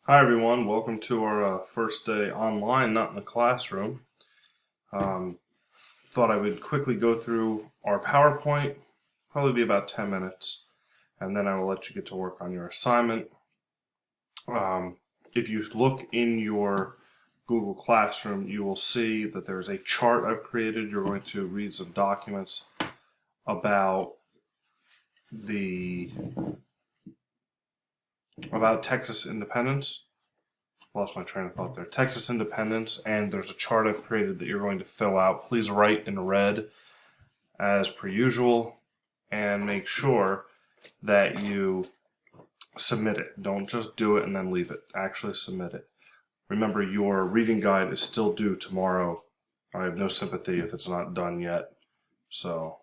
Hi everyone, welcome to our first day online, not in the classroom. Um, Thought I would quickly go through our PowerPoint, probably be about 10 minutes, and then I will let you get to work on your assignment. If you look in your Google Classroom, you will see that there's a chart I've created. You're going to read some documents about about Texas independence. Lost my train of thought there. Texas independence, and there's a chart I've created that you're going to fill out. Please write in red as per usual, and make sure that you submit it. Don't just do it and then leave it. Actually submit it. Remember, your reading guide is still due tomorrow. I have no sympathy if it's not done yet. So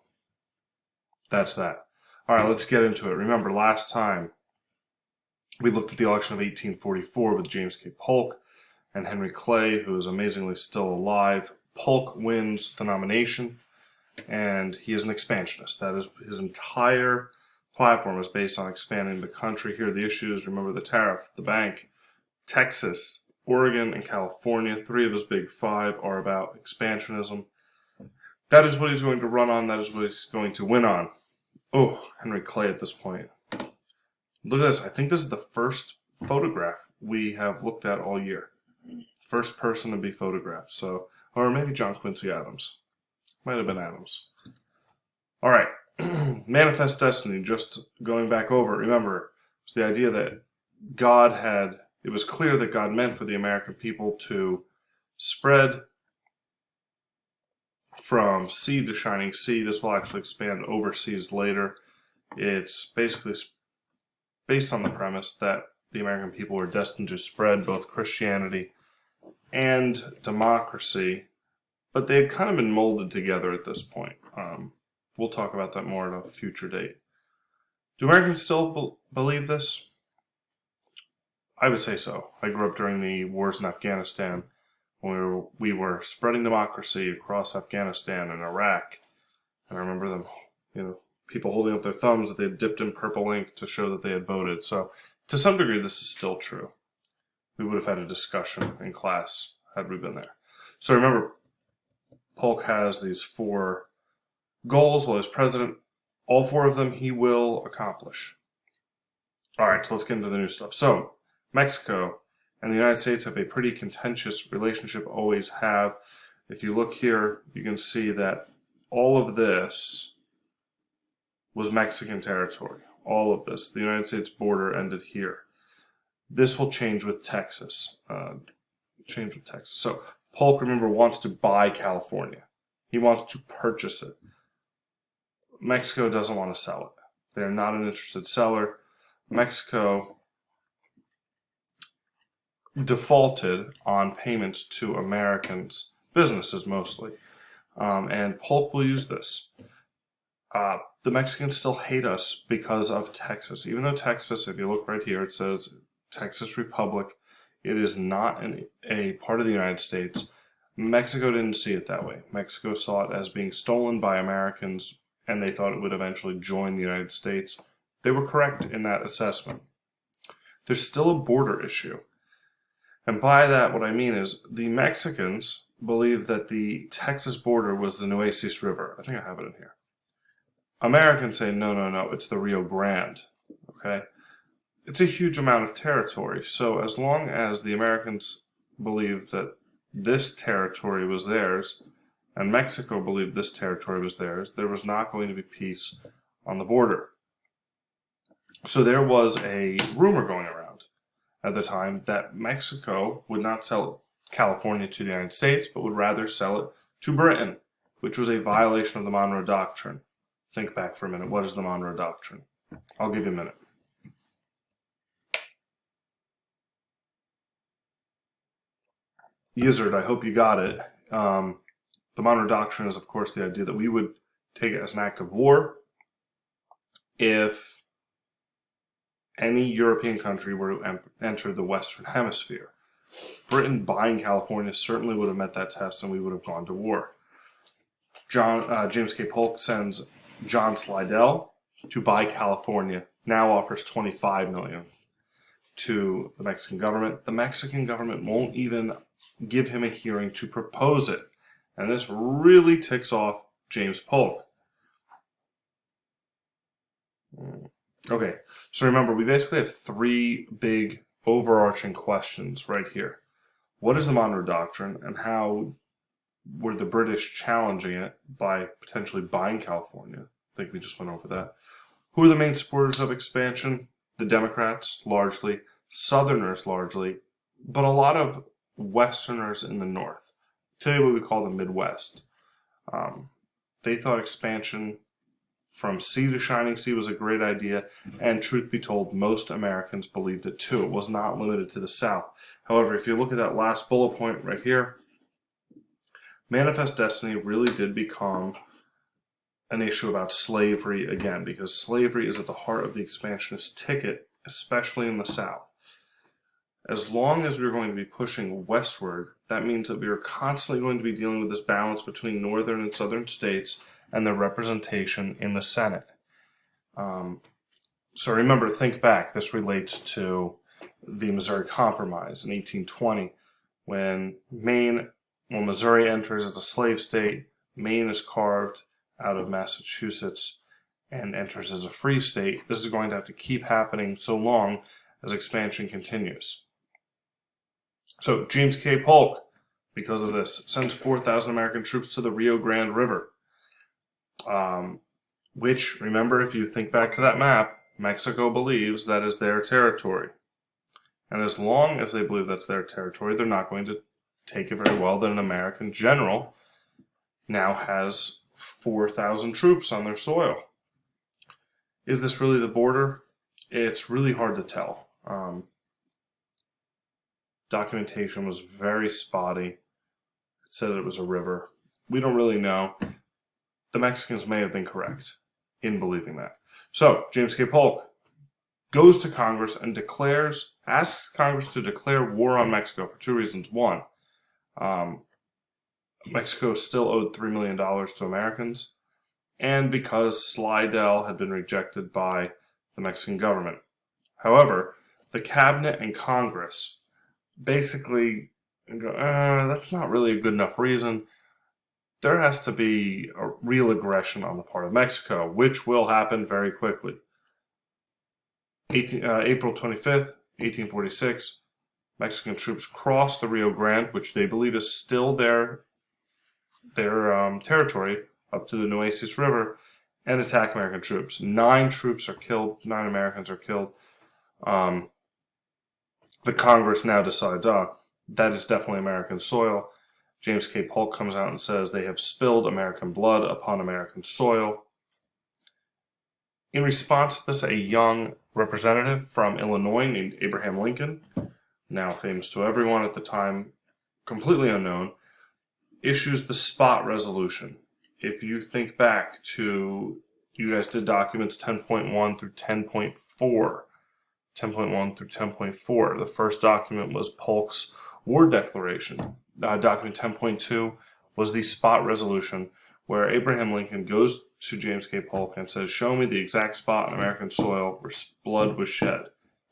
that's that. All right, let's get into it. Remember, last time we looked at the election of 1844 with James K. Polk and Henry Clay, who is amazingly still alive. Polk wins the nomination, and he is an expansionist. That is, his entire platform is based on expanding the country. Here are the issues. Remember the tariff, the bank, Texas, Oregon, and California. Three of his big five are about expansionism. That is what he's going to run on. That is what he's going to win on. Oh, Henry Clay at this point. Look at this. I think this is the first photograph we have looked at all year. First person to be photographed. So, or maybe John Quincy Adams. Might have been Adams. All right. Manifest destiny. Just going back over. Remember, it's the idea that it was clear that God meant for the American people to spread from sea to shining sea. This will actually expand overseas later. It's basically based on the premise that the American people were destined to spread both Christianity and democracy, but they had kind of been molded together at this point. We'll talk about that more at a future date. Do Americans still believe this? I would say so. I grew up during the wars in Afghanistan when we were spreading democracy across Afghanistan and Iraq, and I remember them, people holding up their thumbs that they had dipped in purple ink to show that they had voted. So, to some degree, this is still true. We would have had a discussion in class had we been there. So remember, Polk has these four goals while he's president. All four of them he will accomplish. All right, so let's get into the new stuff. So, Mexico and the United States have a pretty contentious relationship, always have. If you look here, you can see that all of this was Mexican territory. All of this. The United States border ended here. This will change with Texas. So Polk, remember, wants to buy California. He wants to purchase it. Mexico doesn't want to sell it. They're not an interested seller. Mexico defaulted on payments to Americans, businesses mostly, and Polk will use this. The Mexicans still hate us because of Texas. Even though Texas, if you look right here, it says Texas Republic. It is not a part of the United States. Mexico didn't see it that way. Mexico saw it as being stolen by Americans, and they thought it would eventually join the United States. They were correct in that assessment. There's still a border issue. And by that, what I mean is the Mexicans believe that the Texas border was the Nueces River. I think I have it in here. Americans say, no, it's the Rio Grande, okay? It's a huge amount of territory, so as long as the Americans believed that this territory was theirs, and Mexico believed this territory was theirs, there was not going to be peace on the border. So there was a rumor going around at the time that Mexico would not sell California to the United States, but would rather sell it to Britain, which was a violation of the Monroe Doctrine. Think back for a minute. What is the Monroe Doctrine? I'll give you a minute. Yizzard, I hope you got it. The Monroe Doctrine is, of course, the idea that we would take it as an act of war if any European country were to enter the Western Hemisphere. Britain buying California certainly would have met that test, and we would have gone to war. James K. Polk sends John Slidell to buy California, now offers $25 million. to the Mexican government. The Mexican government won't even give him a hearing to propose it. And this really ticks off James Polk. Okay, so remember, we basically have three big overarching questions right here. What is the Monroe Doctrine, and how were the British challenging it by potentially buying California? I think we just went over that. Who are the main supporters of expansion? The Democrats, largely. Southerners, largely. But a lot of Westerners in the North. Today, what we call the Midwest. They thought expansion from sea to shining sea was a great idea, and truth be told, most Americans believed it too. It was not limited to the South. However, if you look at that last bullet point right here, Manifest Destiny really did become an issue about slavery again, because slavery is at the heart of the expansionist ticket, especially in the South. As long as we're going to be pushing westward, that means that we are constantly going to be dealing with this balance between northern and southern states and their representation in the Senate. So remember, think back, this relates to the Missouri Compromise in 1820, when Missouri enters as a slave state, Maine is carved out of Massachusetts and enters as a free state. This is going to have to keep happening so long as expansion continues. So James K. Polk, because of this, sends 4,000 American troops to the Rio Grande River, which, remember, if you think back to that map, Mexico believes that is their territory. And as long as they believe that's their territory, they're not going to take it very well that an American general now has 4,000 troops on their soil. Is this really the border? It's really hard to tell. Documentation was very spotty. It said it was a river. We don't really know. The Mexicans may have been correct in believing that. So, James K. Polk goes to Congress and asks Congress to declare war on Mexico for two reasons. One, Mexico still owed $3 million to Americans, and because Slidell had been rejected by the Mexican government. However, the cabinet and Congress basically go, that's not really a good enough reason. There has to be a real aggression on the part of Mexico, which will happen very quickly. April 25th, 1846, Mexican troops cross the Rio Grande, which they believe is still their territory, up to the Nueces River, and attack American troops. 9 troops are killed. 9 Americans are killed. The Congress now decides, that is definitely American soil. James K. Polk comes out and says they have spilled American blood upon American soil. In response to this, a young representative from Illinois named Abraham Lincoln, now famous to everyone at the time, completely unknown, issues the spot resolution. If you think back to, you guys did documents 10.1 through 10.4. 10.1 through 10.4. The first document was Polk's War Declaration. Document 10.2 was the spot resolution, where Abraham Lincoln goes to James K. Polk and says, show me the exact spot on American soil where blood was shed.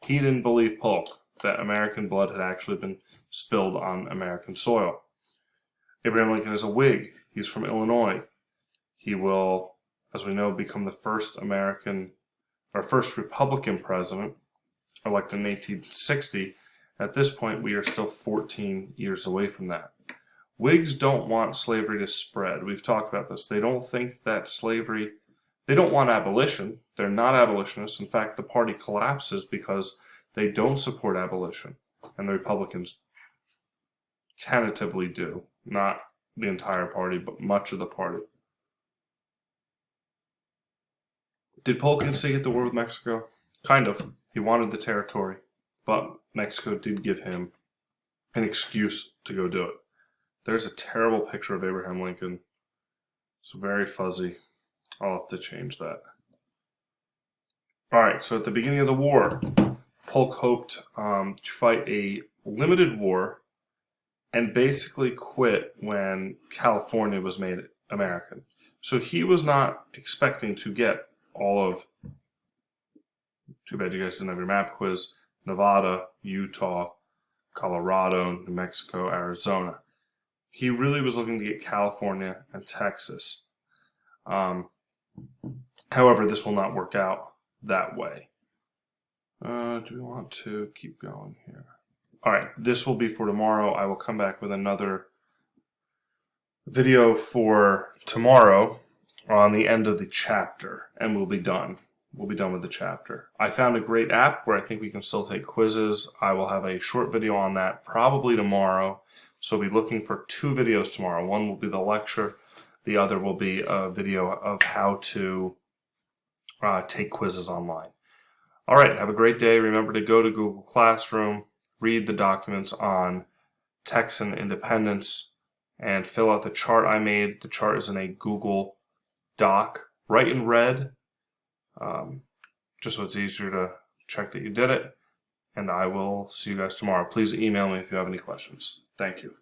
He didn't believe Polk that American blood had actually been spilled on American soil. Abraham Lincoln is a Whig. He's from Illinois. He will, as we know, become the first Republican president, elected in 1860. At this point, we are still 14 years away from that. Whigs don't want slavery to spread. We've talked about this. They don't think that they don't want abolition. They're not abolitionists. In fact, the party collapses because they don't support abolition. And the Republicans tentatively do. Not the entire party, but much of the party. Did Polk instigate the war with Mexico? Kind of. He wanted the territory, but Mexico did give him an excuse to go do it. There's a terrible picture of Abraham Lincoln. It's very fuzzy. I'll have to change that. Alright, so at the beginning of the war, Polk hoped to fight a limited war and basically quit when California was made American. So he was not expecting to get all of, too bad you guys didn't have your map quiz, Nevada, Utah, Colorado, New Mexico, Arizona. He really was looking to get California and Texas. However, this will not work out that way. Do we want to keep going here? All right, this will be for tomorrow. I will come back with another video for tomorrow on the end of the chapter, and we'll be done. We'll be done with the chapter. I found a great app where I think we can still take quizzes. I will have a short video on that probably tomorrow. So be looking for 2 videos tomorrow. One will be the lecture. The other will be a video of how to take quizzes online. All right, have a great day. Remember to go to Google Classroom, read the documents on Texan independence, and fill out the chart I made. The chart is in a Google Doc. Write in red, just so it's easier to check that you did it. And I will see you guys tomorrow. Please email me if you have any questions. Thank you.